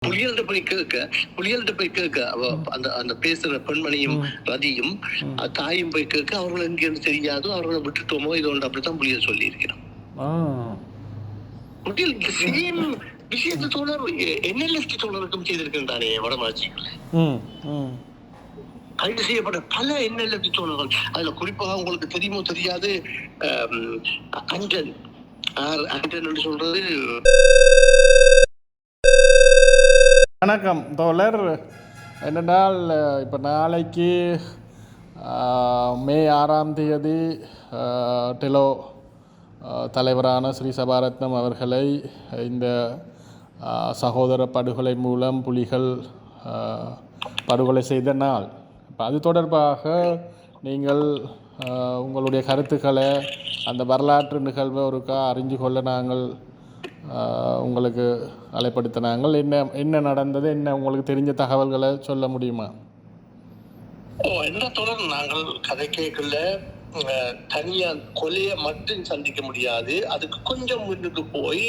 புலிகள்கிட்ட போய் கேட்க அந்த அந்த பேசுற பெண்மணியும் ரதியும் தாயும் போய் கேட்க அவர்கள் எங்கேன்னு தெரியாதோ அவர்களை விட்டுட்டோமோ இது ஒன்று அப்படித்தான் புலிகள் சொல்லி இருக்கிறோம். புலிகள் சேம் விஷயத்தை தோழர் NLFT தோழருக்கும் செய்திருக்கின்றானே வடமாட்சிகள் கைது செய்யப்பட்ட பல NLFT தோழர்கள். அதுல குறிப்பாக உங்களுக்கு தெரியுமோ தெரியாது ஆண்டன் சொல்றது. வணக்கம் தோழர். என்னென்றால் இப்போ நாளைக்கு மே 6ஆம் தேதி டெலோ தலைவரான ஸ்ரீ சபாரத்னம் அவர்களை இந்த சகோதர படுகொலை மூலம் புலிகள் படுகொலை செய்த நாள். இப்போ அது தொடர்பாக நீங்கள் உங்களுடைய கருத்துக்களை அந்த வரலாற்று நிகழ்வை ஒருக்கா அறிஞ்சு கொள்ள நாங்கள் உங்களுக்கு அலைப்படுத்தினாங்கள். என்ன நடந்தது, என்ன உங்களுக்கு தெரிஞ்ச தகவல்களை சொல்ல முடியுமா? என்ன தொடர் நாங்கள் கதை கேட்கல, தனியா கொலையை மட்டும் சந்திக்க முடியாது. அதுக்கு கொஞ்சம் முன்னுக்கு போய்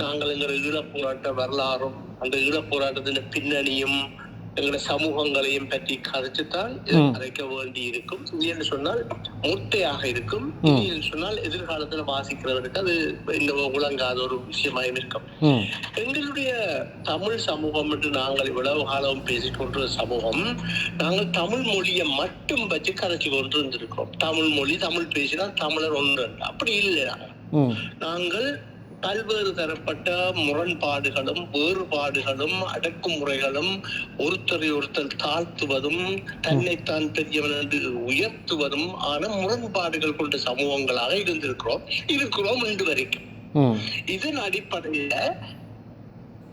நாங்கள் எங்களோட ஈழப்போராட்ட வரலாறும் அந்த ஈழப்போராட்டத்தின் பின்னணியும் எங்களோட சமூகங்களையும் பற்றி கதைச்சுத்தான் கதைக்க வேண்டி இருக்கும். இல்லைன்னு சொன்னால் மூட்டையாக இருக்கும், இல்லைன்னு சொன்னால் எதிர்காலத்துல வாசிக்கிறவருக்கு அது இந்த உலங்காத ஒரு விஷயமாயும் இருக்கும். எங்களுடைய தமிழ் சமூகம் என்று நாங்கள் இவ்வளவு காலம் பேசிக்கொண்ட சமூகம், நாங்கள் தமிழ் மொழியை மட்டும் வச்சு கதைச்சு கொண்டு இருந்திருக்கிறோம். தமிழ் மொழி, தமிழ் பேசினா தமிழர் ஒன்று, அப்படி இல்லை. நாங்கள் பல்வேறு தரப்பட்ட முரண்பாடுகளும் வேறுபாடுகளும் அடக்குமுறைகளும் ஒருத்தரை ஒருத்தர் தாழ்த்துவதும் தன்னைத்தான் பெரியவன் என்று உயர்த்துவதும் ஆன முரண்பாடுகள் கொண்ட சமூகங்களாக இருக்கிறோம் இன்று வரைக்கும். இதன் அடிப்படையில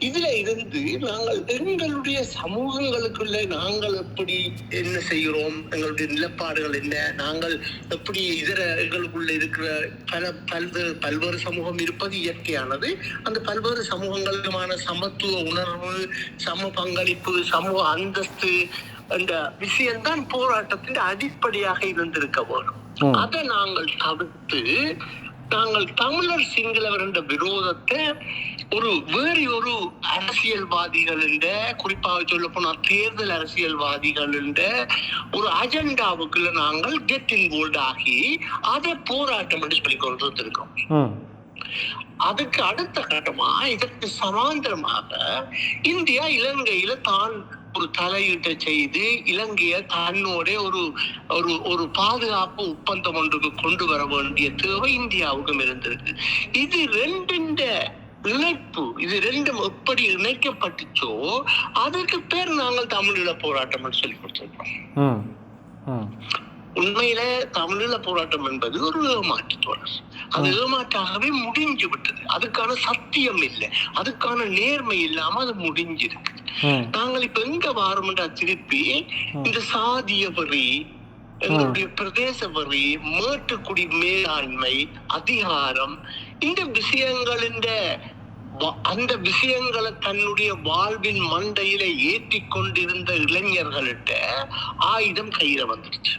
இதுல இருந்து நாங்கள் எங்களுடைய சமூகங்களுக்குள்ள நாங்கள் எப்படி என்ன செய்கிறோம், எங்களுடைய நிலப்பாடுகள் என்ன, நாங்கள் எப்படி இதர எங்களுக்குள்ள இருக்கிற பல்வேறு சமூகம் இருப்பது இயற்கையானது. அந்த பல்வேறு சமூகங்களுக்குமான சமத்துவ உணர்வு, சம பங்களிப்பு, சமூக அந்தஸ்து என்ற விஷயம்தான் போராட்டத்தின் அடிப்படையாக இருந்திருக்க வேண்டும். அதை நாங்கள் தவிர்த்து நாங்கள் தமிழர் சிங்களவர் என்ற விரோதத்தை வேறு ஒரு அரசியல்வாதிகள் என்ற, குறிப்பாக சொல்ல போனா தேர்தல் அரசியல்வாதிகள் என்ற ஒரு அஜெண்டாவுக்குள்ள நாங்கள் கெட் இன்வால்வ் ஆகி அதை போராட்டம் என்று சொல்லிக் கொண்டிருக்கிறோம். அதுக்கு அடுத்த கட்டமா இதற்கு சமாந்தரமாக இந்தியா இலங்கையில தான் ஒரு தலையீட்டை செய்து இலங்கைய தன்னோட ஒரு பாதுகாப்பு ஒப்பந்தம் ஒன்றுக்கு கொண்டு வர வேண்டிய தேவை இந்தியாவுக்கும் இருந்திருக்கு. இது ரெண்டின் இணைப்பு, இது ரெண்டும் எப்படி இணைக்கப்பட்டுச்சோ அதுக்கு பேர் நாங்கள் தமிழீழ போராட்டம் சொல்லி கொடுத்திருக்கோம். உண்மையில தமிழீழ போராட்டம் என்பது ஒரு ஏமாற்று தொடர். அது ஏமாற்றாகவே முடிஞ்சு விட்டது. அதுக்கான சத்தியம் இல்லை, அதுக்கான நேர்மை இல்லாம அது முடிஞ்சிருக்கு. நாங்கள் இப்ப எங்க வாரோம்ன்றா திருப்பி இந்த சாதிய வரி, எங்களுடைய பிரதேச வரி, மேட்டுக்குடி மேலாண்மை, அதிகாரம், இந்த விஷயங்களின் அந்த விஷயங்களை தன்னுடைய வாழ்வின் மண்டையில ஏற்றி கொண்டிருந்த இளைஞர்கள்ட்ட ஆயுதம் கையில வந்துருச்சு.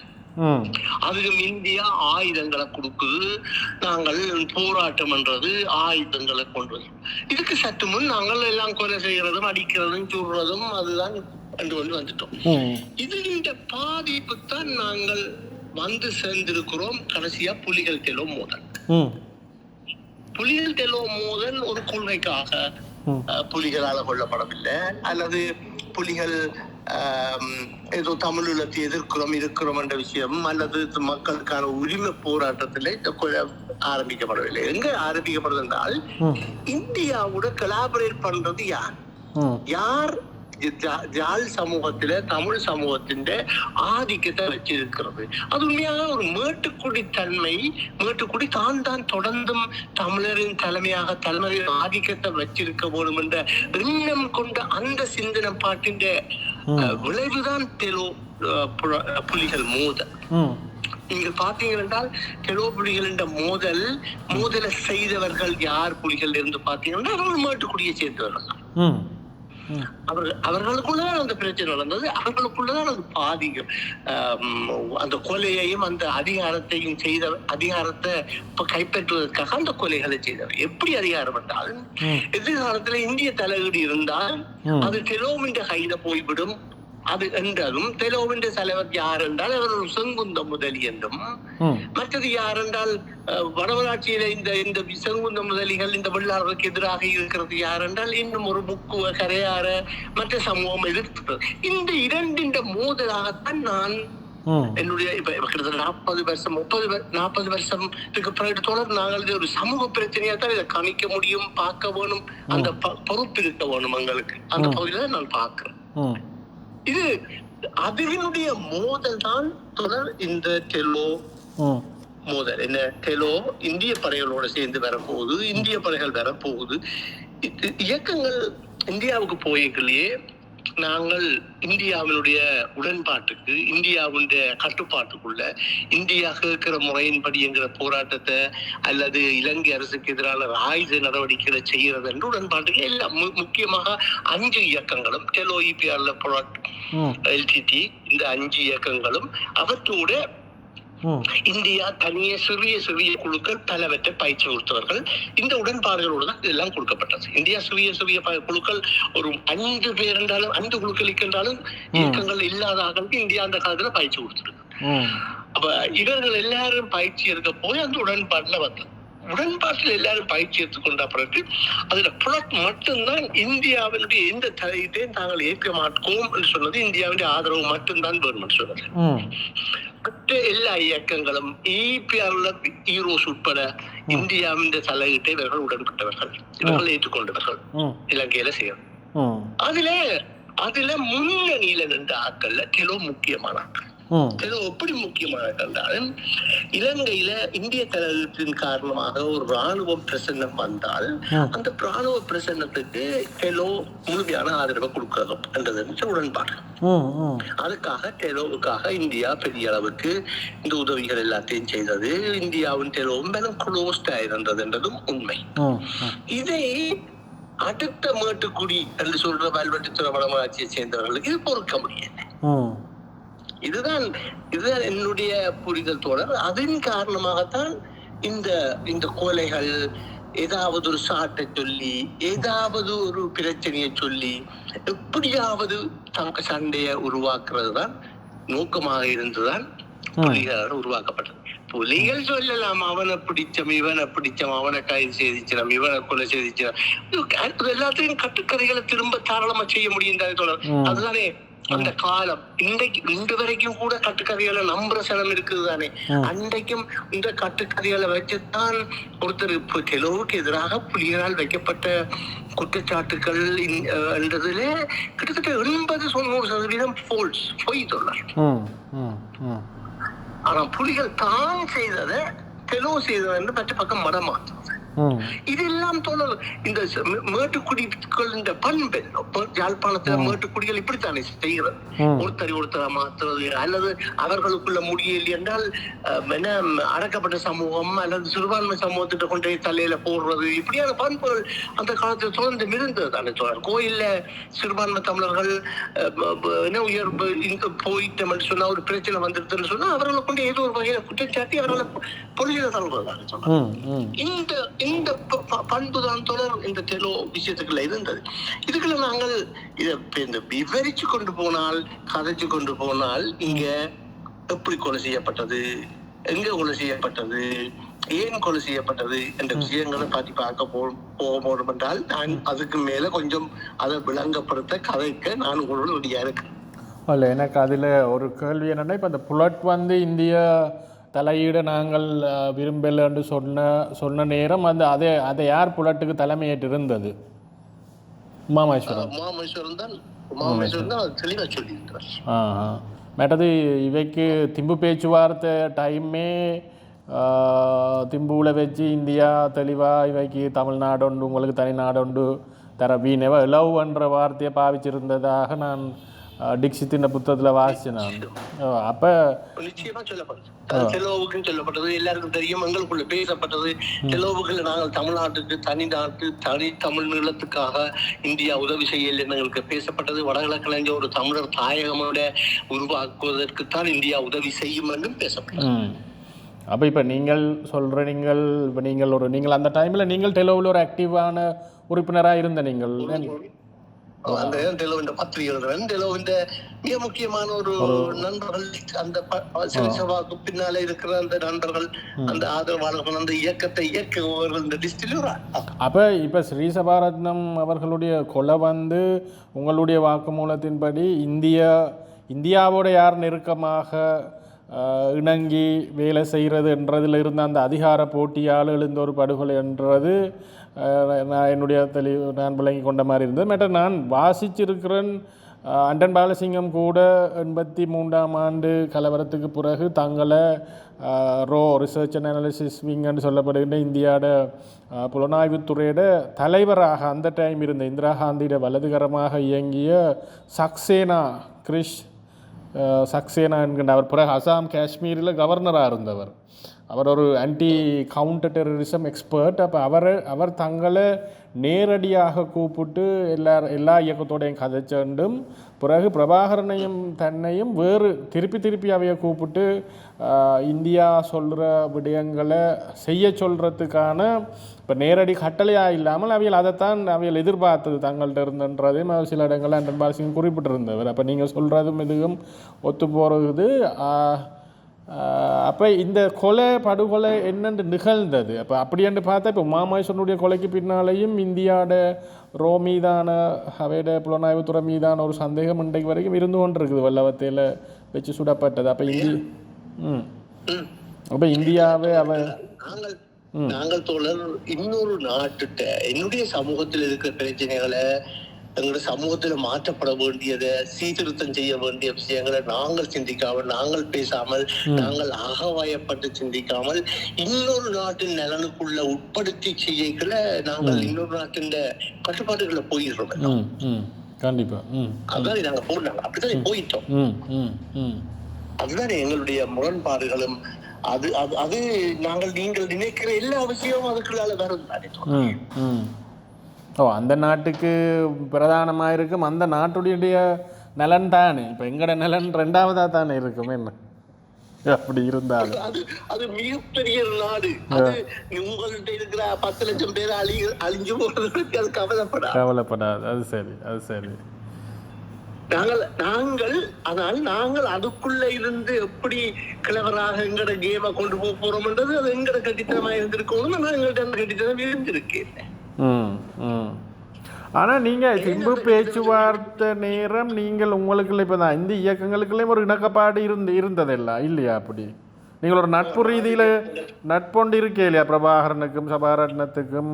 அதுக்கு இந்தியா ஆயுதங்களை கொடுக்குது, நாங்கள் போராட்டம் என்றது ஆயுதங்களை கொண்டு வரும். இதுக்கு சற்று முன் நாங்கள் எல்லாம் கொலை செய்யறதும் அடிக்கிறதும் சொல்றதும் அதுதான் கொண்டு வந்துட்டோம். இது இந்த பாதிப்பு தான் நாங்கள் வந்து சேர்ந்திருக்கிறோம். கடைசியா புலிகள் டெலோ மோதல். புலிகள் டெலோ மோதல் ஒரு கொள்கைக்காக புலிகளால கொல்லப்படவில்லை, அல்லது புலிகள் ஏதோ தமிழீழத்தை இருக்கிறோம் என்ற விஷயம், அல்லது மக்களுக்கான உரிமை போராட்டத்தில் இந்த கொலை ஆரம்பிக்கப்படவில்லை. எங்க ஆரம்பிக்கப்படுது என்றால் இந்தியாவோட கொலாபரேட் பண்றது யார் ஜாழ் சமூகத்தில தமிழ் சமூகத்தின் ஆதிக்கத்தை வச்சிருக்கிறது. அது உண்மையாக ஒரு மேட்டுக்குடி தன்மை, மேட்டுக்குடி தான் தொடர்ந்தும் தமிழரின் தலைமையின் ஆதிக்கத்தை வச்சிருக்க வேண்டும் என்ற எண்ணம் கொண்ட அந்த சிந்தனை பாட்டின் விளைவுதான் டெலோ புலிகள் மோதல். நீங்கள் பார்த்தீங்க என்றால் டெலோ புலிகள் என்ற மோதலை செய்தவர்கள் யார்? புலிகள் இருந்து பார்த்தீங்கன்னா மேட்டுக்குடியை சேர்ந்தவர்கள். அவர்களுக்குள்ளதான் அந்த பிரச்சனை நடந்தது. அவர்களுக்குள்ளதான் அது பாதிக்கும். அந்த கொலையையும் அந்த அதிகாரத்தையும் அதிகாரத்தை கைப்பற்றுவதற்காக அந்த கொலைகளை செய்தவர். எப்படி அதிகாரம் என்றாலும் எதிர்காலத்துல இந்திய தலையீடு இருந்தால் அது டெலோவின் கையில போய்விடும். அது என்றதும் டெலோவின் தலைவர் யார் என்றால் அவர் ஒரு செங்குந்த முதலி என்றும், மற்றது யார் என்றால் வடமராட்சியில இந்த செங்குந்த முதலிகள் இந்த வெள்ளாளர்களுக்கு எதிராக இருக்கிறது யார் என்றால் இன்னும் ஒரு முக்குவ கரையாற மற்ற சமூகம் எதிர்த்து. இந்த இரண்டின் மோதலாகத்தான் நான் என்னுடைய இப்ப கிட்டத்தட்ட 40 வருஷம் 40 வருஷத்துக்கு பிறகு தொடர் நாங்கள் ஒரு சமூக பிரச்சனையா தான் இதை கணிக்க முடியும், பார்க்க வேணும், அந்த பொறுப்பு இருக்க வேணும் எங்களுக்கு. அந்த பகுதியில நான் பார்க்கிறேன். இது அதனுடைய மோதல் தான் தொடர் இந்த டெலோ மோதல். என்ன டெலோ இந்திய படைகளோட சேர்ந்து வரப்போகுது, இந்திய படைகள் வரப்போகுது. இயக்கங்கள் இந்தியாவுக்கு போய்களையே நாங்கள் இந்தியாவினுடைய உடன்பாட்டுக்கு, இந்தியாவுடைய கட்டுப்பாட்டுக்குள்ள இந்தியா கேட்கிற முறையின்படி என்கிற போராட்டத்தை அல்லது இலங்கை அரசுக்கு எதிரான ஆயுத நடவடிக்கைகளை செய்யறது என்று உடன்பாட்டுக்கு எல்லாம் முக்கியமாக 5 இயக்கங்களும் டெலோ இபிஆர்ல எல்டிடி இந்த 5 இயக்கங்களும் அவற்றோட இந்தியா தனியே சிறிய சிறிய குழுக்கள் பலவற்றை பயிற்சி கொடுத்தவர்கள். இந்த உடன்பாடுகளோடு தான் இதெல்லாம் கொடுக்கப்பட்டது. இந்தியா சிறிய சிறிய குழுக்கள் ஒரு 5 பேர் என்றாலும் 5 குழுக்களுக்கு என்றாலும் இயக்கங்கள் இல்லாத இந்தியா அந்த காலத்துல பயிற்சி கொடுத்துருக்கு. அப்ப இவர்கள் எல்லாரும் பயிற்சி எடுக்க போய் அந்த உடன்பாட்டுல வந்தது. உடன்பாட்டில் எல்லாரும் பயிற்சி எடுத்துக்கொண்ட பிறகு அதுல புலட் மட்டும்தான் இந்தியாவினுடைய எந்த தலையீட்டையும் தாங்கள் ஏற்க மாட்டோம் என்று சொன்னது, இந்தியாவுடைய ஆதரவு மட்டும்தான் வேணும் சொன்னது. மற்ற எல்லா இயக்கங்களும் ஈரோஸ் உட்பட இந்தியாவின் தலையீட்டை இவர்கள் உடன்பட்டவர்கள், இவர்கள் ஏற்றுக்கொண்டவர்கள் இலங்கையில செய்யணும். அதுல முன்னணியில நின்ற ஆட்கள்ல டெலோ முக்கியமான ஆட்கள். எப்படி முக்கியமானது, இலங்கையில இந்திய தலைவர்களின் காரணமாக ஒரு ராணுவ பிரசன்னம் வந்தால் அந்த ராணுவ பிரசன்னத்துக்கு டெலோ முழுமையான ஆதரவை கொடுக்கணும் என்றது உடன்பாடு. அதுக்காக டெலோவுக்காக இந்தியா பெரிய அளவுக்கு இந்த உதவிகள் எல்லாத்தையும் செய்தது. இந்தியாவின் டெலோவும் மேலும் க்ளோஸ்ட் ஆயிருந்தது என்றதும் உண்மை. இதை அடுத்த மேட்டுக்குடி என்று சொல்ற வல்வெட்டித்துறை வடமராட்சியை சேர்ந்தவர்களுக்கு இது பொறுக்க முடியாது. இதுதான் என்னுடைய புரிதல் தோழர். அதன் காரணமாகத்தான் இந்த கொலைகள் ஏதாவது ஒரு சாட்டை சொல்லி, ஏதாவது ஒரு பிரச்சனையை சொல்லி, எப்படியாவது தங்க சண்டையை உருவாக்குறது தான் நோக்கமாக இருந்துதான் புலிகளால் உருவாக்கப்பட்டது. புலிகள் சொல்லலாம் அவனை பிடிச்சம், இவனை பிடிச்சம், அவனை கைது செய்திச்சிடம், இவனை கொலை செய்திச்சிடம், எல்லாத்தையும் கட்டுக்கதைகளை திரும்ப தாராளமா செய்ய முடியும் தானே தோழர். அதுதானே அந்த காலம். இன்று வரைக்கும் கூட கட்டுக்கதைகளை நம்புற சிலம் இருக்குது தானே. அன்றைக்கும் இந்த கட்டுக்கதைகளை வச்சுதான் ஒருத்தர் டெலோவுக்கு எதிராக புலிகளால் வைக்கப்பட்ட குற்றச்சாட்டுகள் என்றதுல கிட்டத்தட்ட 80-90% போல்ஸ், பொய் தோழர். ஆனா புலிகள் தான் செய்ததை டெலோ செய்தது என்று மற்ற பக்கம் மடமாற்றம். இதெல்லாம் தோழர் இந்த மேட்டுக்குடிகள் இந்த பண்பு யாழ்ப்பாணத்துல மேட்டுக்குடிகள் இப்படித்தானே செய்கிறது. ஒருத்தரை மாற்றுறது அல்லது அவர்களுக்குள்ள முடியலை என்றால் அடக்கப்பட்ட சமூகம் அல்லது சிறுபான்மை சமூகத்திட்ட கொண்டே தலையில போடுறது, இப்படியான பண்புகள் அந்த காலத்துல தொடர்ந்து இருந்தது தானே தோழர். கோயில்ல சிறுபான்மை தமிழர்கள் உயர்வு போயிட்டோம் என்று சொன்னா, ஒரு பிரச்சனை வந்துருதுன்னு சொன்னா அவர்களை கொண்டு ஏதோ ஒரு வகையில குற்றச்சாட்டி அவர்களை பொலிகளை தள்ளுவதானே சொன்னாங்க. இந்த பண்புதான் தொடர் இந்த டெலோ விஷயத்துக்குள்ள இருந்தது. இதுக்குள்ள நாங்கள் இதை விவரிச்சு கொண்டு போனால், கதைச்சு கொண்டு போனால், இங்க எப்படி கொலை செய்யப்பட்டது, எங்க கொலை செய்யப்பட்டது, ஏன் கொலை செய்யப்பட்டது என்ற விஷயங்களை பற்றி பார்க்க போகும் என்றால் நான் அதுக்கு மேல கொஞ்சம் அதை விளங்கப்படுத்த கதைக்க நான் உங்களோட ரெடியா இருக்கேன். இல்லை, எனக்கு அதில் ஒரு கேள்வி என்னென்னா, இப்போ இந்த புலட் இந்திய தலையீடு நாங்கள் விரும்பலன்னு சொன்ன நேரம் அதை யார் புலட்டுக்கு தலைமையேற்று இருந்தது? உமாமேஸ்வரன் தான் தெளிவாக சொல்லியிருக்கிறார். மற்றது இவைக்கு திம்பு பேச்சுவார்த்தை டைமே திம்புவில் வச்சு இந்தியா தெளிவாக இவைக்கு தமிழ்நாடு உண்டு, உங்களுக்கு தனி நாடு உண்டு, தர வீணவ லவ் என்ற வார்த்தையை பாவிச்சிருந்ததாக நான் டிக்ஷித்தின் புத்தகத்தில் வாசிச்சேன் நான். அப்போ நிச்சயமா சொல்லப்படுது. செலவுக்குன்னு சொல்லப்பட்டது எல்லாருக்கும் தெரியும். எங்களுக்குள்ள பேசப்பட்டது செலவுக்குள்ள நாங்கள் தமிழ்நாட்டுக்கு தனி தமிழ் நிலத்துக்காக இந்தியா உதவி செய்யல எங்களுக்கு பேசப்பட்டது. வடகிழக்கில் ஒரு தமிழர் தாயகமோட உருவாக்குவதற்குத்தான் இந்தியா உதவி செய்யும் என்றும் பேசப்பட்டது. அப்போ இப்போ நீங்கள் சொல்கிற நீங்கள் அந்த டைமில் நீங்கள் டெலோவில் ஒரு ஆக்டிவான உறுப்பினராக இருந்த நீங்கள் அந்த டெலோவின் பத்திரிகை எழுதுறேன். டெலோவின் மிக முக்கியமான ஒரு நண்பர்கள், அந்த சபாவுக்கு பின்னால இருக்கிற அந்த நண்பர்கள், அந்த ஆதரவாளர்கள், அந்த இயக்கத்தை இயக்குபவர்கள் இந்த லிஸ்டில். அப்போ இப்போ ஸ்ரீசபாரத்னம் அவர்களுடைய கொலை வந்து உங்களுடைய வாக்குமூலத்தின்படி இந்தியாவோட யார் நெருக்கமாக இணங்கி வேலை செய்கிறது என்றதில் இருந்த அந்த அதிகார போட்டியால் எழுந்த ஒரு படுகொலை என்றது நான் விளங்கி கொண்ட மாதிரி இருந்தது. மற்ற நான் வாசிச்சிருக்கிறேன். அண்டன் பாலசிங்கம் கூட 83ஆம் ஆண்டு கலவரத்துக்கு பிறகு தங்களை ரிசர்ச் அண்ட் அனாலிசிஸ் விங்னு சொல்லப்படுகின்ற இந்தியாவோட புலனாய்வுத்துறையோட தலைவராக அந்த டைம் இருந்த இந்திரா காந்தியோட வலதுகரமாக இயங்கிய சக்சேனா என்கின்ற அவர் பிறகு அசாம் காஷ்மீரில் கவர்னராக இருந்தவர். அவர் ஒரு ஆன்டி கவுண்டர் டெரரிசம் எக்ஸ்பர்ட். அப்போ அவர் தங்களை நேரடியாக கூப்பிட்டு எல்லா இயக்கத்தோடையும் கதைச்சண்டும் பிறகு பிரபாகரனையும் தன்னையும் வேறு திருப்பி அவையை கூப்பிட்டு இந்தியா சொல்கிற விடயங்களை செய்ய சொல்கிறதுக்கான இப்போ நேரடி கட்டளையாக இல்லாமல் அவைகள் எதிர்பார்த்தது தங்கள்கிட்ட இருந்தன்றதையும் சில இடங்களில் அண்டன் பாலசிங்கம் குறிப்பிட்டிருந்தவர். அப்போ நீங்கள் சொல்கிறதும் இதுவும் ஒத்து போகிறது. அப்போ இந்த படுகொலை என்னென்று நிகழ்ந்தது? அப்போ அப்படின்ட்டு பார்த்தா இப்போ உமாமகேஸ்வரனுடைய கொலைக்கு பின்னாலேயும் இந்தியாவோட மீதான அவையோட புலனாய்வுத்துறை மீதான ஒரு சந்தேகம் இன்றைக்கு வரைக்கும் இருந்து கொண்டிருக்குது. வல்லவத்தையில் வச்சு சுடப்பட்டது. அப்போ இந்தியாவே நாங்கள் தோழர் இன்னொரு நாட்டுட்ட என்னுடைய சமூகத்தில் இருக்கிற பிரச்சனைகளை, எங்களுடைய சமூகத்தில் மாற்றப்பட வேண்டியதை, சீர்திருத்தம் செய்ய வேண்டிய விஷயங்களை நாங்கள் சிந்திக்காமல், நாங்கள் பேசாமல், நாங்கள் அகவாயப்பட்டு சிந்திக்காமல் இன்னொரு நாட்டின் நலனுக்குள்ள உட்படுத்தி செய்யல நாங்கள் இன்னொரு நாட்டின் கட்டுப்பாடுகளை போயிடுறோம். கண்டிப்பா அதுதான் நாங்க போனாங்க, அப்படித்தான் போயிட்டோம். அதுதான் எங்களுடைய முரண்பாடுகளும். அது நீங்கள் நினைக்கிற எல்லா விஷயமும் அதுக்குள்ளால வரும். அந்த நாட்டுக்கு பிரதானமாக இருக்கும் அந்த நாட்டுடைய நலன் தானே. இப்போ எங்கட நலன் ரெண்டாவதா தானே இருக்கும். என்ன அப்படி இருந்தாலும் அது மிகப்பெரிய நாடு. உங்கள்கிட்ட இருக்கிற 10 லட்சம் பேர் அழிஞ்சு போறதுக்கு அது கவலைப்படாது. அது சரி. நாங்கள் அதுக்குள்ள இருந்து எப்படி கிளவராக எங்கட கேமை கொண்டு போறோம்ன்றது அது எங்கட கட்டித்தனமா இருந்திருக்கணும். நான் எங்கள்கிட்ட அந்த கட்டித்தனம் இருந்திருக்கேன். ஆனால் நீங்கள் சிம்பு பேச்சுவார்த்தை நேரம் நீங்கள் உங்களுக்குள்ள இப்போ தான் இந்த இயக்கங்களுக்குள்ளேயும் ஒரு இணக்கப்பாடு இருந்ததில்லை இல்லையா? அப்படி நீங்கள் ஒரு நட்பு ரீதியில் நட்பொண்டு இருக்கே இல்லையா? பிரபாகரனுக்கும் சபாரத்னத்துக்கும்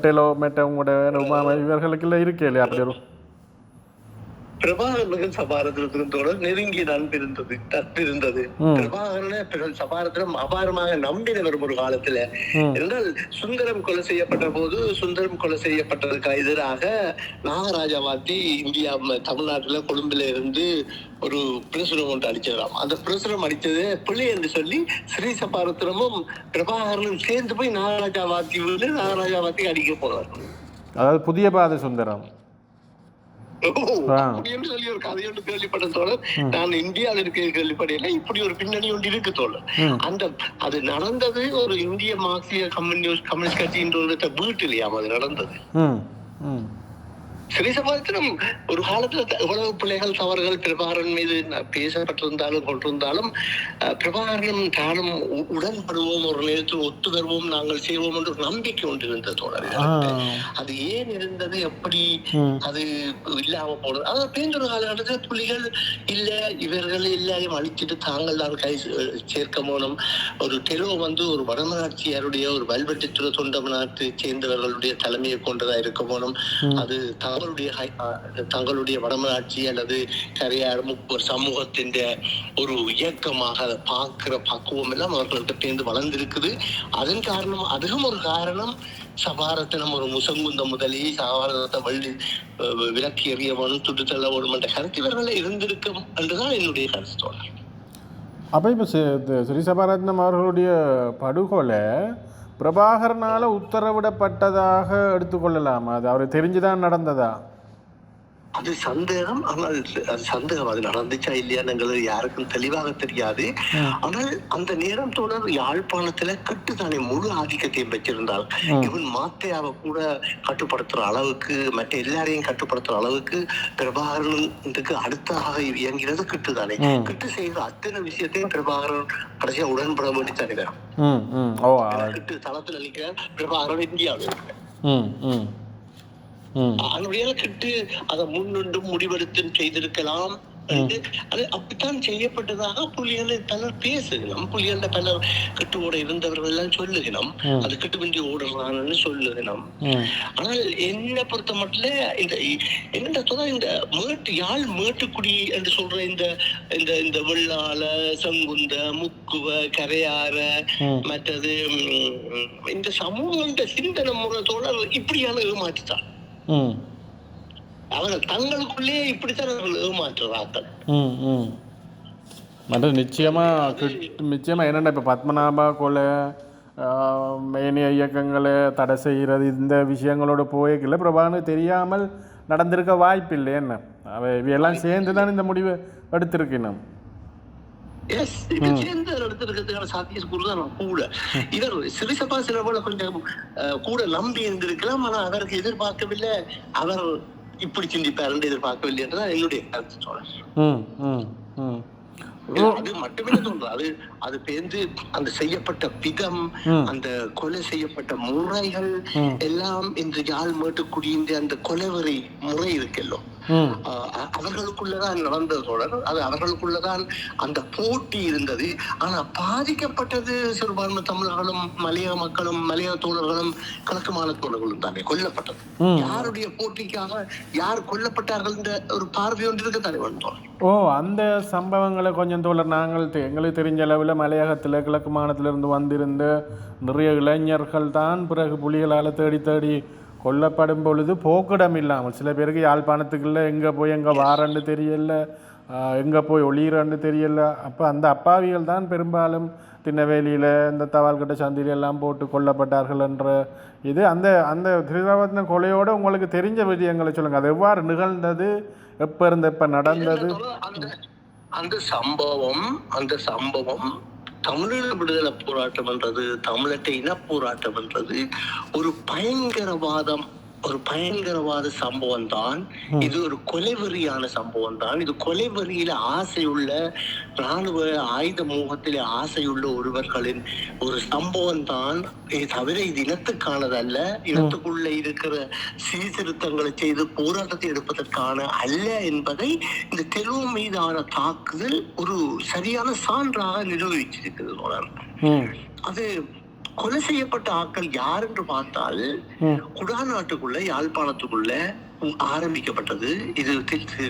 டெலோ மெட்டவங்களோட உமாமா இவர்களுக்குள்ள இருக்கே இல்லையா? அப்படி ஒரு பிரபாகரனுக்கும் சபாரத்தினத்தோட நெருங்கிய நட்பு இருந்தது. பிரபாகரனை சபாரத்தினம் அபாரமாக நம்பினவர் ஒரு காலத்துல. என்றால் சுந்தரம் கொலை செய்யப்பட்ட போது, சுந்தரம் கொலை செய்யப்பட்டதுக்கு எதிராக நாகராஜாவாத்தி இந்தியா தமிழ்நாட்டுல கொழும்புல இருந்து ஒரு பிரசுரம் ஒன்று அடிச்சிடலாம். அந்த பிரசுரம் அடித்தது பிள்ளை என்று சொல்லி ஸ்ரீ சபாரத்தினமும் பிரபாகரனும் சேர்ந்து போய் நாகராஜாவாத்தி அடிக்க போனார். அதாவது புதிய பாதை சுந்தரம் சொல்லி ஒரு கதை ஒன்று கேள்விப்பட்ட தோழர். நான் இந்தியாவில் இருக்க கேள்விப்படையில இப்படி ஒரு பின்னணி ஒன்று இருக்கு தோழர். அது நடந்தது ஒரு இந்திய மார்க்சிய கம்யூனிஸ்ட் கட்சியின் வீட்டிலேயாம் அது நடந்தது. ஸ்ரீசபாரத்தினம் ஒரு காலத்துல எவ்வளவு பிள்ளைகள் தவறுகள் பிரபாகரன் மீது பேசப்பட்டிருந்தாலும் கொண்டிருந்தாலும் பிரபாகரனும் தானும் உடன்படுவோம், ஒரு நேரத்தில் ஒத்து வருவோம், நாங்கள் செய்வோம் என்று நம்பிக்கை ஒன்று இருந்தது தோழர். அது ஏன் இருந்தது, எப்படி அது இல்லாம போனது? அதாவது பேஞ்சொரு காலகட்டத்தில் புலிகள் இல்ல இவர்கள் எல்லாரையும் அழிச்சிட்டு தாங்கள் தான் கை சேர்க்க போனோம். ஒரு டெலோ ஒரு வடமராட்சியாருடைய ஒரு வல்வெட்டித்துறை தொண்ட நாட்டை சேர்ந்தவர்களுடைய தலைமையை கொண்டதா இருக்க போனோம். அது தங்களுடைய வடமராட்சி அல்லது கரையார் முப்பர் சமூகத்தின் ஒரு இயக்கமாக அதை பார்க்கிற பக்குவம் எல்லாம் அவர்களுக்கு பேர்ந்து வளர்ந்திருக்குது. அதன் காரணம் அதுவும் ஒரு காரணம். சபாரத்தினம் ஒரு முசங்குந்த முதலி சபாரத்தை வள்ளி விலக்கி எறியவனும் சுட்டுத்தள்ள ஒரு மன்ற கருத்து இவர்கள் இருந்திருக்கும் என்றுதான் என்னுடைய கருத்து. அப்போ இப்போ ஸ்ரீ சபாரத்னம் அவர்களுடைய படுகொலை பிரபாகரனால் உத்தரவிடப்பட்டதாக எடுத்துக்கொள்ளலாமா? அது அவர் தெரிஞ்சுதான் நடந்ததா? அது சந்தேகம். ஆனால் அது சந்தேகம், அது நடந்துச்சா இல்லையான்னு யாருக்கும் தெளிவாக தெரியாது. ஆனால் அந்த நேரம் தொடர் யாழ்ப்பாணத்துல கட்டுத்தானே முழு ஆதிக்கத்தையும் வச்சிருந்தால் இவன் மாத்தையாவை கூட கட்டுப்படுத்துற அளவுக்கு மற்ற எல்லாரையும் கட்டுப்படுத்துற அளவுக்கு பிரபாகரனுக்கு அடுத்தாக இயங்கிறது கிட்டுதானே. கிட்டு செய்கிற அத்தனை விஷயத்தையும் பிரபாகரன் கடைசியா உடன்பட வேண்டி தருகிறான். கிட்டு தளத்துல நிற்கிற பிரபாகரன் இந்தியாவில் இருக்கிற கிட்டு அதை முன்னின்று முடிவெடுத்து செய்திருக்கலாம். அது அப்படித்தான் செய்யப்பட்டதாக புலிகளை பலர் பேசுகிறோம். புலிகள பலர் கிட்டுவோட இருந்தவர்கள் எல்லாம் சொல்லுகிறோம். அது கிட்டுவண்டி ஓடுறான்னு சொல்லுகிறோம். ஆனால் என்ன பொறுத்த மட்டும் இந்த என்னென்ன இந்த யாழ் மேட்டுக்குடி என்று சொல்ற இந்த வெள்ளாள செங்குந்த முக்குவ கரையாற மற்றது இந்த சமூக சிந்தனை முறை தோழர் இப்படியான ஏமாற்றுதான். அவர்கள் தங்களுக்குள்ளே இப்படித்தான் அவர்கள் ஏமாற்றுறார்கள். நிச்சயமா என்னென்ன இப்போ பத்மநாபா கொலை மேனிய இயக்கங்களை தடை செய்கிறது இந்த விஷயங்களோட போய்க்கல பிரபாகரனுக்கு தெரியாமல் நடந்திருக்க வாய்ப்பில்லை. என்ன இவையெல்லாம் சேர்ந்து தான் இந்த முடிவை எடுத்திருக்கணும். சிறிசபா சிலவோட கொஞ்சம் கூட நம்பி இருந்திருக்கலாம். ஆனா அவருக்கு எதிர்பார்க்கவில்லை, அவர் இப்படி சிந்திப்பார் எதிர்பார்க்கவில்லை என்றுதான் என்னுடைய கருத்து சொல்றேன். அது மட்டுமே தோன்றும். அது பேர்ந்து அந்த செய்யப்பட்ட விதம், அந்த கொலை செய்யப்பட்ட முறைகள் எல்லாம் இந்த யாழ் மேட்டுக்குடியின் அந்த கொலைவரி முறை இருக்கல்லோ அவர்களுக்குள்ளதான் நடந்தது தொடர். அது அவர்களுக்குள்ளதான் அந்த போட்டி இருந்தது. ஆனா பாதிக்கப்பட்டது சிறுபான்மை தமிழர்களும் மலையக மக்களும் மலையக தோழர்களும் கிழக்கு மாநில தோழர்களும் தானே கொல்லப்பட்டது. யாருடைய போட்டிக்காக யார் கொல்லப்பட்டார்கள் என்ற ஒரு பார்வை ஒன்று இருக்க தானே வந்தோம். அந்த சம்பவங்களை கொஞ்சம் தோழர் நாங்கள் எங்களுக்கு தெரிஞ்ச அளவில் மலையகத்தில் கிழக்கு மாநிலத்திலிருந்து வந்திருந்த நிறைய இளைஞர்கள் தான் பிறகு புலிகளால் தேடி தேடி கொல்லப்படும் பொழுது போக்கிடம் இல்லாமல் சில பேருக்கு யாழ்ப்பாணத்துக்குள்ள எங்கே போய் எங்கே வாரன்னு தெரியல, எங்கே போய் ஒளியிறன்னு தெரியல. அப்போ அந்த அப்பாவிகள் தான் பெரும்பாலும் திண்ணவேலியில் இந்த தவால்கட்ட சந்தியில் எல்லாம் போட்டு கொல்லப்பட்டார்கள் என்ற இது அந்த திருவாவத்தின கொலையோடு உங்களுக்கு தெரிஞ்ச விஷயங்களை சொல்லுங்கள். அது எவ்வாறு நிகழ்ந்தது, எப்போ இருந்து எப்போ நடந்தது? அந்த சம்பவம் தமிழீழ விடுதலை போராட்டம் என்றது, தமிழற்ற இன போராட்டம் என்றது ஒரு பயங்கரவாத சம்பவம் தான். இது ஒரு கொலைவெறியான சம்பவம் தான். இது கொலைவெறியில ஆசையுள்ள இராணுவ ஆயுத மோகத்திலே ஆசையுள்ள ஒருவர்களின் ஒரு சம்பவம் தான். தவிர இது இனத்துக்கானதல்ல, இனத்துக்குள்ள இருக்கிற சீர்திருத்தங்களை செய்து போராட்டத்தை எடுப்பதற்கான அல்ல என்பதை இந்த தெலுங்கு மீதான தாக்குதல் ஒரு சரியான சான்றாக நிரூபிச்சிருக்கிறது. அது கொலை செய்யப்பட்ட ஆட்கள் யார் என்று பார்த்தால் குடாநாட்டுக்குள்ள யாழ்ப்பாணத்துக்குள்ள ஆரம்பிக்கப்பட்டது. இது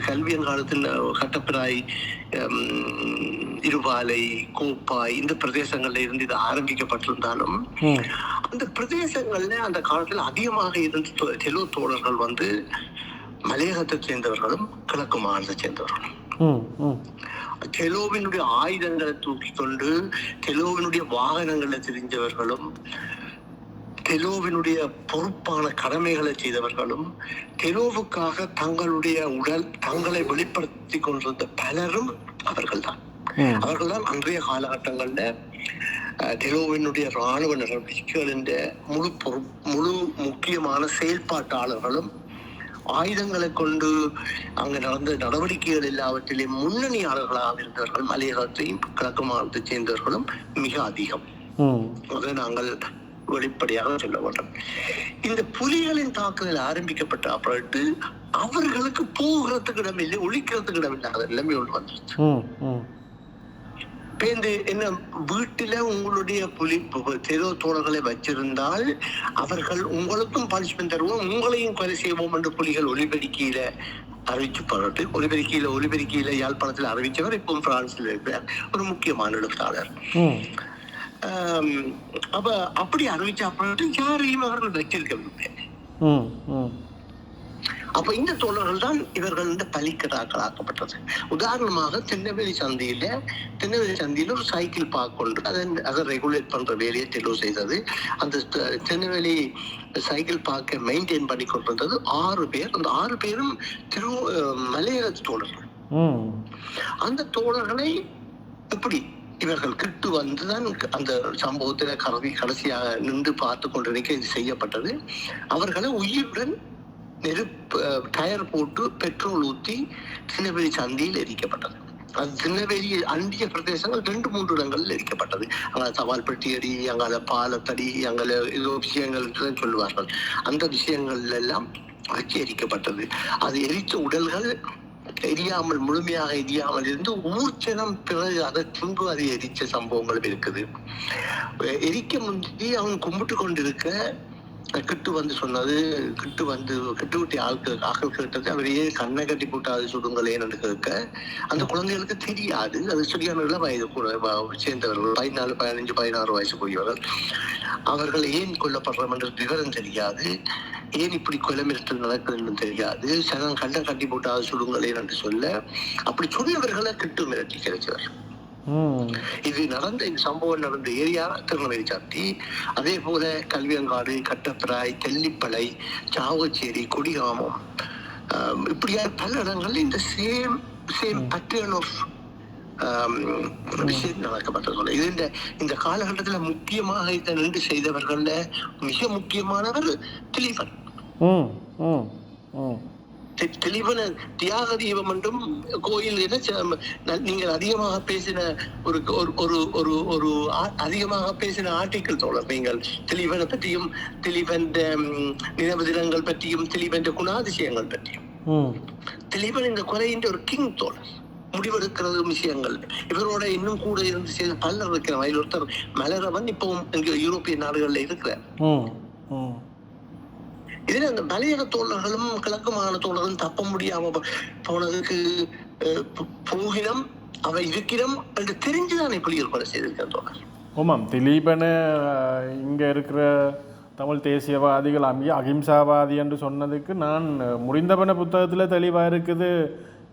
கல்வியன் காலத்தில் கட்டப்பிராய், இருவாலை, கோப்பாய் இந்த பிரதேசங்கள்ல இருந்து இது ஆரம்பிக்கப்பட்டிருந்தாலும் அந்த பிரதேசங்கள்ல அந்த காலத்தில் அதிகமாக இருந்த தெலு தோழர்கள் மலையகத்தை சேர்ந்தவர்களும் கிழக்கு மாநிலத்தை சேர்ந்தவர்களும் தெலோவினுடைய ஆயுதங்களை தூக்கி கொண்டு தெலோவினுடைய வாகனங்களை தெரிஞ்சவர்களும் தெலோவினுடைய பொறுப்பான கடமைகளை செய்தவர்களும் தெலோவுக்காக தங்களை வெளிப்படுத்தி கொண்டிருந்த பலரும் அவர்கள்தான். அன்றைய காலகட்டங்கள்ல தெலோவினுடைய இராணுவ நடவடிக்கைகளின் முழு முக்கியமான செயல்பாட்டாளர்களும் ஆயுதங்களை கொண்டு அங்கு நடந்த நடவடிக்கைகள் எல்லாவற்றிலே முன்னணியாளர்களாக இருந்தவர்கள் மலையகத்தையும் கிழக்கு மாநிலத்தை சேர்ந்தவர்களும் மிக அதிகம். அதை நாங்கள் வெளிப்படையாக சொல்ல வேண்டும். இந்த புலிகளின் தாக்குதல் ஆரம்பிக்கப்பட்ட பிறகு அவர்களுக்கு போகிறதுக்கு இடமில்லை, ஒழிக்கிறதுக்கு இடமில்லை. அது எல்லாமே ஒன்று வந்துருச்சு. பேருந்து என்ன வீட்டில உங்களுடைய தெரு தோழர்களை வச்சிருந்தால் அவர்கள் உங்களுக்கும் பனிஷ்மெண்ட் தருவோம், உங்களையும் கொலை செய்வோம் என்று புலிகள் ஒலிபெருக்கியில அறிவிச்சு ஒலிபெருக்கியில யாழ்ப்பாணத்தில் அறிவிச்சவர் இப்போ பிரான்ஸ்ல இருக்கிறார் ஒரு முக்கியமான எழுத்தாளர். அப்ப அப்படி அறிவிச்ச அப்புறம் யாரையும் அவர்கள் வச்சிருக்கவில்லை. அப்ப இந்த தோழர்கள் தான் இவர்கள் பலிக்கடாக்களாக்கப்பட்டது. உதாரணமாக தென்னவேலி சந்தியில ஒரு சைக்கிள் பார்க் கொண்டு அதை ரெகுலேட் பண்ற வேலையை தெளிவு செய்தது. அந்த தென்னவேலி சைக்கிள் பார்க்கை மெயின்டைன் பண்ணி கொண்டிருந்தது 6 பேர். அந்த 6 பேரும் மலையக தோழர்கள். அந்த தோழர்களை எப்படி இவர்கள் கிட்டு வந்துதான் அந்த சம்பவத்துல கடைசியாக நின்று பார்த்து கொண்டிருக்க இது செய்யப்பட்டது. அவர்களை உயிருடன் டயர் போட்டு பெட்ரோல் ஊற்றி திருநெல்வேலி சந்தியில் எரிக்கப்பட்டது. அது திருநெல்வேலி அண்டிய பிரதேசங்கள் 2-3 இடங்களில் எரிக்கப்பட்டது. அங்கே தபால்பட்டி அடி, அங்கால பாலத்தடி, அங்கே ஏதோ விஷயங்கள் சொல்லுவார்கள். அந்த விஷயங்கள் எல்லாம் வச்சு எரிக்கப்பட்டது. அது எரித்த உடல்கள் முழுமையாக எரியாமல் இருந்து ஊர்ச்சனம் பிறகு அதை துன்பு அதை எரிச்ச சம்பவங்களும் இருக்குது. எரிக்க முந்தி அவன் கும்பிட்டு கொண்டிருக்க கிட்டு வந்து சொன்னது, கிட்டு விட்டு ஆக்கள் கேட்டது, அவரையே கண்ணை கட்டி போட்டு அது சுடுங்களேன்னு கேட்க அந்த குழந்தைகளுக்கு தெரியாது. அது சரியான வயது சேர்ந்தவர்கள் 14, 15, 16 வயசுக்குரியவர்கள். அவர்கள் ஏன் கொல்லப்படுறோம் என்ற விவரம் தெரியாது, ஏன் இப்படி கொலை மிரட்டல் நடக்குதுன்னு தெரியாது. சனம் கண்ணை கட்டி போட்டு அது சுடுங்களேன் என்று சொல்ல அப்படி சொன்னவர்களை கிட்டு மிரட்டி கிடைச்சவர். இது நடந்த இந்த சம்பவம் நடந்த ஏரியா திருநெல்வேலி சந்தி. அதே போல கல்வியங்காடு, கட்டப்பிராய், தெல்லிப்பளை, சாவச்சேரி, கொடிகாமம், இப்படியா பல இடங்கள்ல இந்த சேம் பேட்டர்ன் ஆஃப் விஷயம் நடக்கப்பட்டது. இது இந்த காலகட்டத்துல முக்கியமாக இதை நின்று செய்தவர்கள்ல மிக முக்கியமானவர் திலீபன். தெளிவன தியாக தீபம் என்றும் கோயில் நீங்கள் அதிகமாக பேசின ஒரு அதிகமாக பேசின ஆர்டிக்கிள் தோழர். நீங்கள் திலீபனை பற்றியும், திலீபன் நினைவு தினங்கள் பற்றியும், திலீபன் குணாதிசயங்கள் பற்றியும். திலீபன் இந்த கொலையின் ஒரு கிங் தோழர். முடிவெடுக்கிறது விஷயங்கள் இவரோட இன்னும் கூட இருந்து செய்த பலர் இருக்கிற வயல் ஒருத்தர் மலரவன் இப்பவும் இங்க யூரோப்பிய நாடுகள்ல இருக்கிறார். இதுல அந்த மலையக தோழர்களும் கிழக்கு மாகாண தோழர்களும் தப்ப முடியாம போனதுக்கு போகினம் அவை இருக்கிறோம் என்று தெரிஞ்சுதான் புலிகள் கொலை செய்திருக்கிற தோழர். ஆமாம், திலீபனை இங்க இருக்கிற தமிழ் தேசியவாதிகள் அகிம்சாவாதி என்று சொன்னதுக்கு நான் முறிந்தபன புத்தகத்தில் தெளிவாக இருக்குது.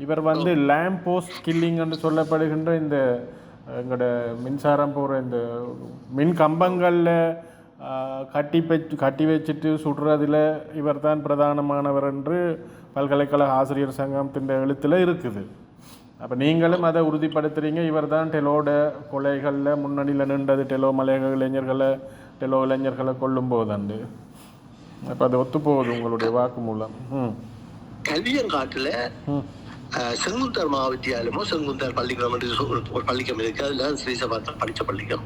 இவர் வந்து லேம்ப் போஸ்ட் கில்லிங் என்று சொல்லப்படுகின்ற இந்த எங்களோட மின்சாரம் போகிற இந்த மின் கம்பங்களில் கட்டி வச்சுட்டு சுடுறதில் இவர் தான் பிரதானமானவர் என்று பல்கலைக்கழக ஆசிரியர் சங்கத்தின் எழுத்தில் இருக்குது. அப்போ நீங்களும் அதை உறுதிப்படுத்துகிறீங்க, இவர் தான் டெலோட கொலைகளில் முன்னணியில் நின்றது, டெலோ மலையக இளைஞர்களை கொல்லும் போதாண்டு. அப்போ அது ஒத்து போகுது உங்களுடைய வாக்கு மூலம். கல்வியங்காட்டில் செங்குந்தர் மகாவித்தியாலயமோ செங்குந்தர் பள்ளிக்கூடம் ஒரு பள்ளிக்கம் இருக்கு. அதுல ஸ்ரீசபாத்த படிச்ச பள்ளிக்கம்.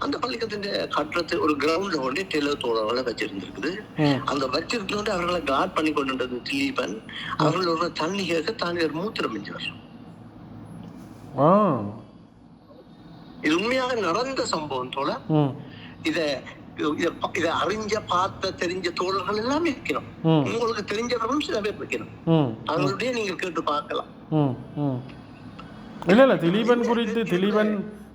அந்த பள்ளிக்கத்தின் கட்டடத்தை ஒரு கிரவுண்ட்ல கொண்டு டெய்லர் தோழர்களை வச்சிருந்திருக்குது. அந்த வச்சிருக்க அவர்களை கார்ட் பண்ணி கொண்டு திலீபன் அவர்களோட தண்ணி கேட்க தாண்டி ஒரு மூத்திரம் மிஞ்சவர். இது உண்மையாக நடந்த சம்பவம் தோழ. இதை அறிஞ்ச பார்த்த தெரிஞ்ச தோழர்கள் எல்லாமே இருக்கணும். உங்களுக்கு தெரிஞ்சவர்களும் சில பேர் இருக்கணும். அவங்களுடைய நீங்க கேட்டு பார்க்கலாம். இல்ல திலீபன் குறித்து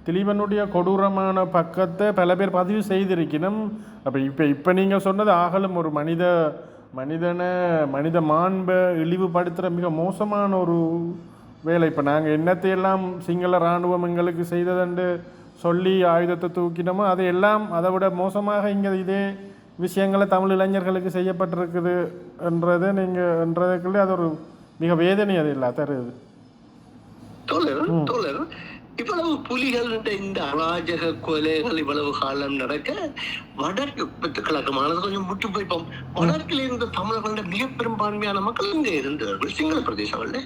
திலீபனுடைய கொடூரமான பக்கத்தை பல பேர் பதிவு செய்திருக்கணும். அப்ப இப்ப நீங்க சொன்னது ஆகலும் ஒரு மனித மாண்பை இழிவுபடுத்துற மிக மோசமான ஒரு வேலை. இப்ப நாங்க என்னத்தையெல்லாம் சிங்கள இராணுவம் எங்களுக்கு செய்ததென்று சொல்லி ஆயுதத்தை தூக்கினோமோ அதையெல்லாம் அதை விட மோசமாக இங்கே இதே விஷயங்களை தமிழ் இளைஞர்களுக்கு செய்யப்பட்டிருக்குது என்றதுக்குள்ளே அது ஒரு மிக வேதனை அது இல்லை தருது. இவ்வளவு புலிகள் இந்த அராஜக கொலைகள் இவ்வளவு காலம் நடக்க வடக்கு கிழக்கு மாநிலம் கொஞ்சம் முட்டு போய்ப்போம். வடக்கில் இருந்த தமிழர்களோட மிக பெரும்பான்மையான மக்கள் இங்க இருந்தார்கள் சிங்கள பிரதேசங்கள்ல.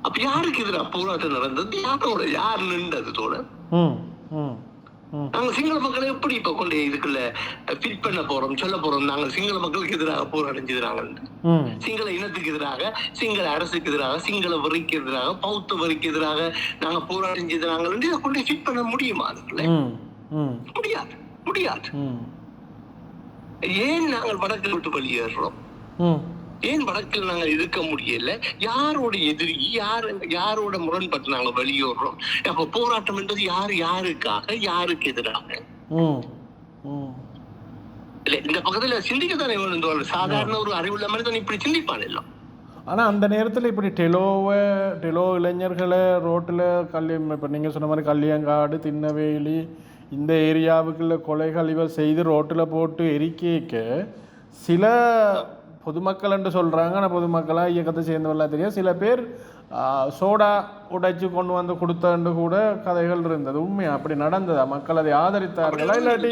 அப்ப யாருக்கு எதிராக போராட்டம் நடந்தது? யார் நின்றது தோழர்? நாங்கள் சிங்கள மக்களை எப்படி இப்ப கொண்டு இதுக்குள்ள ஃபிட் பண்ண போறோம், சொல்ல போறோம் நாங்கள் சிங்கள மக்களுக்கு எதிராக போராடிஞ்சுக்கிறாங்க, சிங்கள இனத்துக்கு எதிராக, சிங்கள அரசுக்கு எதிராக, சிங்கள வரிக்கு எதிராக, பௌத்த வரிக்கு எதிராக நாங்க போராடிஞ்சுக்கிறாங்க இதை கொண்டு ஃபிட் பண்ண முடியுமா? அதுக்குள்ள முடியாது, முடியாது. ஏன் நாங்கள் வடக்கு விட்டு வெளியேறோம்? ஏன் வடக்கில் நாங்க இருக்க முடியல? யாரோட எதிரி, யாரோட முரண்பட்டு நாங்க வெளியேறோம்? அப்ப போராட்டம் என்பது யாருக்காக, யாருக்கு எதிராக? இல்ல இந்த பக்கத்துல சிந்திக்கத்தானே வேணும். சாதாரண ஒரு அறிவுள்ள மனிதன் இப்படி சிந்திப்பான் எல்லாம். ஆனால் அந்த நேரத்தில் இப்படி டெலோ இளைஞர்களை ரோட்டில் இப்போ நீங்கள் சொன்ன மாதிரி கல்லியங்காடு, திண்ணவேலி இந்த ஏரியாவுக்குள்ள கொலைகள் இவர் செய்து ரோட்டில் போட்டு எரிக்க சில பொதுமக்கள் என்று சொல்கிறாங்க. ஆனால் பொதுமக்களாக இயக்கத்தை சேர்ந்தவர்களாக தெரியும். சில பேர் சோடா உடைச்சு கொண்டு வந்து கொடுத்தன்னு கூட கதைகள் இருந்தது. உண்மையா அப்படி நடந்ததா? மக்கள் அதை ஆதரித்தார்களா இல்லாட்டி?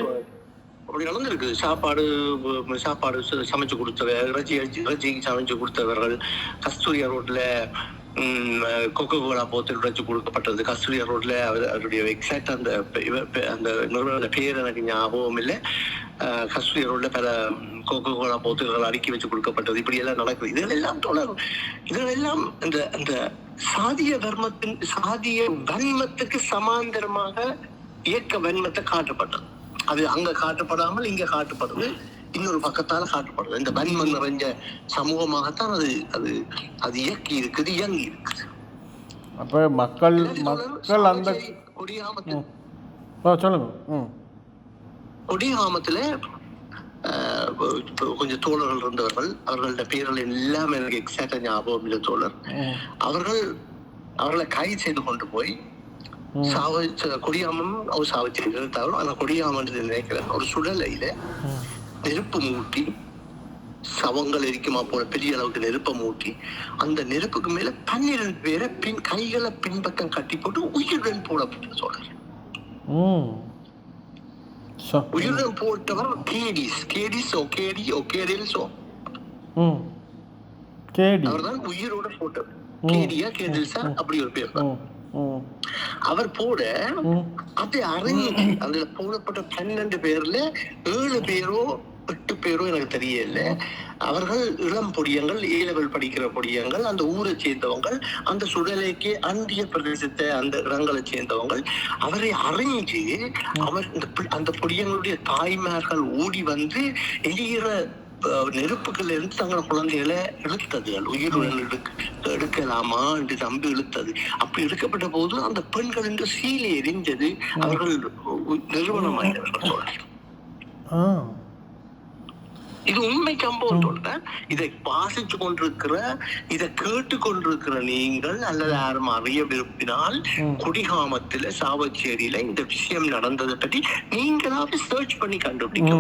அப்படி நடந்திருக்கு. சாப்பாடு சமைச்சு கொடுத்தவர், இறைச்சி சமைச்சு கொடுத்தவர்கள் கஸ்தூரியா ரோட்ல கொக்கோ கோலா போத்தல் உடைச்சு கொடுக்கப்பட்டது. கஸ்தூரியா ரோட்ல அவருடைய எக்ஸாக்ட் அந்த நிறுவன பேர் எனக்கு ஞாபகம் இல்லை. கஸ்தூரியா ரோட்ல பல கொக்கோ கோலா போத்தல்கள் அடுக்கி வச்சு கொடுக்கப்பட்டது. இப்படி எல்லாம் நடக்குது. இதெல்லாம் தொடரும். இதெல்லாம் அந்த சாதிய வன்மத்துக்கு சமாந்தரமாக இயக்க வன்மத்தை காட்டப்பட்டது. அது அங்க காட்டப்படாமல் இங்க காட்டப்படுது, இன்னொரு பக்கத்தால காட்டப்படுது. இந்த வன்மம் நிறைஞ்ச சமூகமாகத்தான் அது இயங்கி இருக்குது. அப்ப மக்கள் அந்த கொடியாமத்துல கொஞ்சம் தோழர்கள் இருந்தவர்கள், அவர்களோட பேர்கள் எல்லாம் எனக்கு எக்ஸாக்டா ஞாபகம் இல்லை தோழர். அவர்களை கைது செய்து கொண்டு போய் கொடியாமம் அவர் சாவச்சு இருந்தாலும் ஆனா கொடியாமன் நினைக்கிறேன் ஒரு சுடலையில நெருப்பு மூட்டி, சவங்கள் எரிக்குமா போல பெரிய அளவுக்கு நெருப்பை மூட்டி, அந்த நெருப்புக்கு மேல 12 பேரை கைகளை பின்பக்கம் கட்டி போட்டு உயிருடன் போடப்பட்ட சொல்றாரு. உயிருடன் போட்டவர் அவர்தான் உயிரோட போட்டவர். கேடியா கேடில்ஸா அப்படி ஒரு பேர் தான். அவர் போட அதை அறிஞ்சு அதுல போடப்பட்ட 12 பேர்ல 7 பேரோ 8 பேரோ எனக்கு தெரியல. அவர்கள் இளம் பொடியங்கள், A-level படிக்கிற பொடியங்கள், அந்த ஊரை சேர்ந்தவங்க, அந்த சுடலைக்கு அந்திய பிரதேசத்தை அந்த இடங்களை சேர்ந்தவங்க. அவரை அறிஞ்சு அந்த பொடியங்களுடைய தாய்மார்கள் ஓடி வந்து எரிகிற நெருப்புகள் இருந்து தங்கள குழந்தைகளை இழுத்ததுகள், உயிருடன் எடுக்கலாமா என்று நம்பி இழுத்தது. அப்படி எடுக்கப்பட்ட போது அந்த பெண்கள் என்று சீலை எரிஞ்சது. அவர்கள் நிறுவனமாயிட்டார்கள் சொல்றாங்க. இது உண்மை சம்பவம் சொல்றேன். இதை வாசிச்சு கொண்டிருக்கிற, இதை கேட்டு கொண்டிருக்கிற நீங்கள் அல்லது யாரும் அறிய விரும்பினால் குடிகாமத்துல சாவச்சேரியில இந்த விஷயம் நடந்ததை பற்றி நீங்களாவே சர்ச் பண்ணி கண்டுபிடிக்க.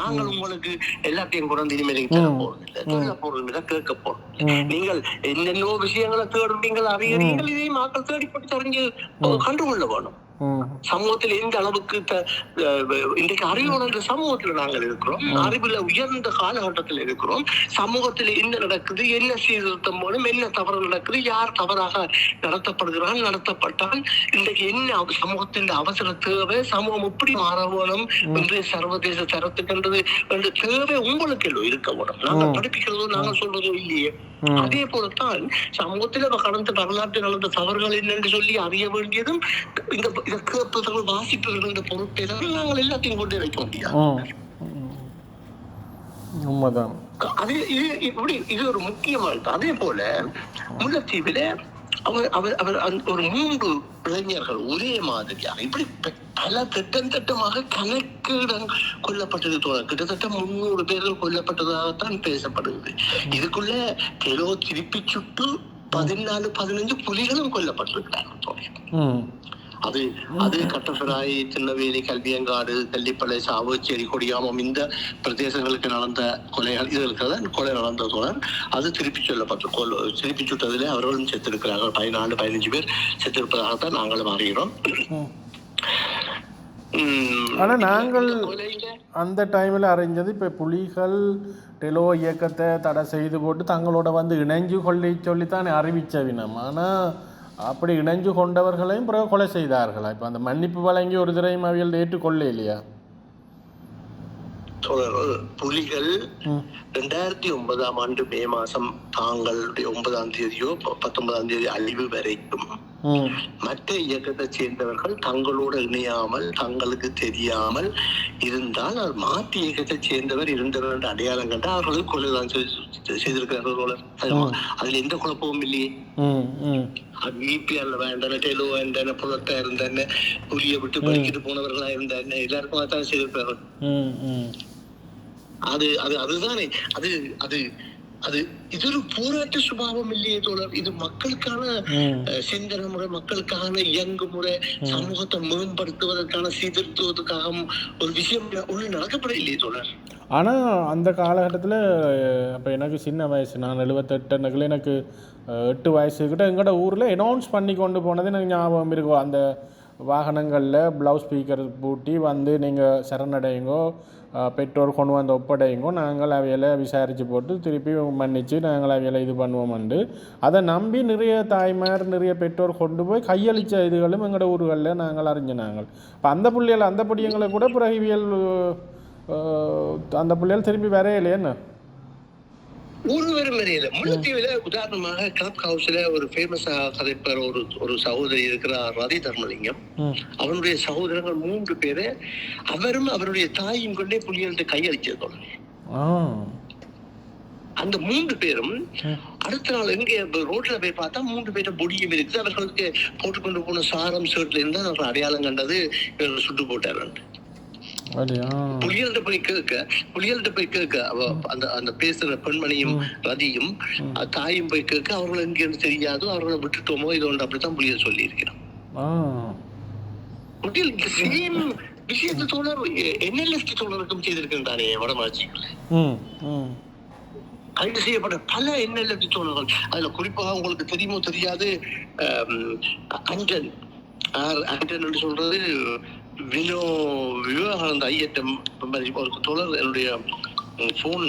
நாங்கள் உங்களுக்கு எல்லாத்தையும் குறைந்து இனிமேல் தர போறது இல்லை, சொல்ல போறது தான் கேட்க போறோம். நீங்கள் என்னென்னோ விஷயங்களை தேடுறீங்கள், அறியறீங்கள். இதை மக்கள் தேடிப்பட்டு தெரிஞ்சு கண்டுகொள்ள வேணும். சமூகத்தில் எந்த அளவுக்கு இன்றைக்கு அறிவுணர்ந்த சமூகத்தில் நாங்கள் இருக்கிறோம், அறிவுல உயர்ந்த காலகட்டத்தில் இருக்கிறோம். சமூகத்தில் என்ன நடக்குது, என்ன சீர்திருத்தம் மூலம் என்ன தவறு நடக்குது, யார் தவறாக நடத்தப்படுகிறார்கள், நடத்தப்பட்டால் இன்றைக்கு என்ன சமூகத்தின் அவசர தேவை, சமூகம் எப்படி மாற வேணும் என்று சர்வதேச தரத்துக்கின்றது என்று தேவை உங்களுக்கு இருக்க வேணும். நாங்கள் படிப்பிக்கிறதோ நாங்கள் சொல்றதோ இல்லையே. அதே போலத்தான் சமூகத்தில் கடந்த வரலாற்றில் நடந்த தவறுகள் என்னென்று சொல்லி அறிய வேண்டியதும் இதை கேட்பவர்கள் வாசிப்பவர்கள் என்ற பொருட்டை நாங்கள் எல்லாத்தையும் கொண்டு வைக்க முடியாது. இது ஒரு முக்கியமானது. அதே போல முல்லைத்தீவில அவர் ஒரு 3 இளைஞர்கள் ஒரே மாதிரியாக இப்படி பல திட்டமாக கணக்கிடம் கொல்லப்பட்டது. கிட்டத்தட்ட 300 பேர்கள் கொல்லப்பட்டதாகத்தான் பேசப்படுகிறது. இதுக்குள்ள கிலோ திருப்பி சுட்டு 14-15 புலிகளும் கொல்லப்பட்டிருக்கிறார்கள். அது கட்டசராய், திருநெல்வேலி, கல்வியங்காடு, கள்ளிப்பளை, சாவச்சேரி, கொடியாமம் இந்த பிரதேசங்களுக்கு நடந்த கொலைகள், இதற்கு கொலை நடந்ததுடன் அது திருப்பி சுட்டதிலே அவர்களும் செத்திருக்கிறார்கள். 14-15 பேர் செத்திருப்பதாகத்தான் நாங்களும் அறிகிறோம். ஆனால் நாங்கள் அந்த டைமில் அறிஞ்சது இப்போ புலிகள் டெலோ இயக்கத்தை தடை செய்து போட்டு தங்களோட வந்து இணைஞ்சு கொள்ளி சொல்லித்தான் அறிவிச்ச வினம். ஆனால் அப்படி இணைஞ்சு கொண்டவர்களையும் பிறகு கொலை செய்தார்களா? இப்போ அந்த மன்னிப்பு வழங்கி ஒரு தடவையும் அவியல் ஏற்றுக்கொள்ள இல்லையா? புலிகள் 2009ஆம் ஆண்டு மே மாசம் தாங்களுடைய 9ஆம் தேதியோ 19ஆம் தேதி அழிவு வரைக்கும் மற்ற இயக்கத்தை சேர்ந்தவர்கள் தங்களோடு இணையாமல் தங்களுக்கு தெரியாமல் இருந்தால் அது மாற்று இயக்கத்தை சேர்ந்தவர் இருந்தவர் என்று அடையாளம் கண்டு அவர்களுக்கு கொலைதான் செய்திருக்கிறார்கள். அதுல எந்த குழப்பமும் இல்லையே. பிபிஆர்ல வேண்டான டெலோ வேண்டான புலத்தா இருந்தான புலியை விட்டு பறிக்கிட்டு போனவர்களா இருந்தான எல்லாருக்கும் அதான் செய்திருக்கிறார்கள். அது அது அதுதானே அது அது அது இது ஒரு போராட்ட சுபாவம் இல்லையே தோழர். இது மக்களுக்கான சிந்தனை முறை, மக்களுக்கான இயங்கு முறை, சமூகத்தை மேம்படுத்துவதற்கான சீர்திருத்துவதற்காக ஒரு விஷயம் ஒண்ணு நடக்கப்பட இல்லையே தோழர். ஆனால் அந்த காலகட்டத்தில் இப்போ எனக்கு சின்ன வயசு, நான் 78 எனக்கு 8 வயசுக்கிட்ட எங்களோட ஊரில் அனௌன்ஸ் பண்ணி கொண்டு போனது எனக்கு ஞாபகம் இருக்கும். அந்த வாகனங்களில் ப்ளவுஸ் ஸ்பீக்கர் பூட்டி வந்து நீங்கள் சரணடையுங்கோ, பெற்றோர் கொண்டு வந்து ஒப்படையுங்கோ, நாங்கள் அவையில் விசாரித்து போட்டு திருப்பி மன்னித்து நாங்கள் அவையில் இது பண்ணுவோம்ண்டு அதை நம்பி நிறைய தாய்மார் நிறைய பெற்றோர் கொண்டு போய் கையளித்த இதுகளும் எங்களோட ஊர்களில் நாங்கள் அறிஞ்சினாங்கள். இப்போ அந்த பிள்ளைகள் அந்த படியங்களை கூட பிறவியல் அந்த பிள்ளைகள் திரும்பி வரையிலேன்னு ஒருவரும் வரையில. முல்லைத்தீவுல உதாரணமாக கிளப் ஹவுஸ்ல ஒரு ஃபேமஸ் கதைப்பார் ஒரு சகோதரி இருக்கிறார், ரதி தர்மலிங்கம். அவனுடைய சகோதரர்கள் 3 பேரு, அவரும் அவருடைய தாயும் கொண்டே புலிகள்கிட்ட கையளிச்சது. அந்த 3 பேரும் அடுத்த நாள் எங்க ரோட்ல போய் பார்த்தா 3 பேர்ட்ட பொடியும் இருக்குது. அவர்களுக்கு போட்டுக்கொண்டு போன சாரம் ஷர்ட்ல இருந்து அவர் அடையாளம் கண்டது சுட்டு போட்டார். புலிகள்கிட்ட போய் கேட்க அந்த பேசுற பெண்மணியும் ரதியும் தாயும் போய் கேட்க அவர்கள் எங்கேன்னு தெரியாது, அவர்களை விட்டுட்டோமோ இது ஒன்று அப்படித்தான் புலிகள் சொல்லி இருக்கிறோம். விஷயத்தை தோழர் NLFT தோழருக்கும் செய்திருக்கின்றாரே வடமாட்சிகள். கைது செய்யப்பட்ட பல NLFT தோழர்கள், அதுல குறிப்பாக உங்களுக்கு தெரியுமோ தெரியாது, ஆண்டன் சொல்றது விவேகானந்த ஐயட்டம் ஒரு தோழர். என்னுடைய போன்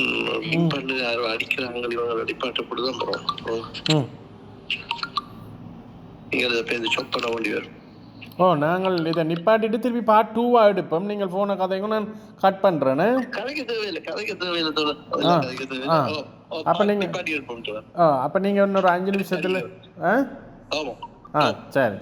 பண்ணு அடிக்கிறாங்க, இவங்க அடிப்பாட்டப்பட்டுதான் போறோம். நீங்க அதை பேருந்து செக் பண்ண வேண்டி வரும். நாங்கள் இதை நிப்பாட்டிட்டு திருப்பி பார்ட் 2 எடுப்போம். நீங்கள் போன கதைங்க நான் கட் பண்றேன்னு. கதைக்க தேவையில்லை தோழர். அப்ப நீங்க இன்னொரு 5 நிமிஷத்துல ஆமா சரி.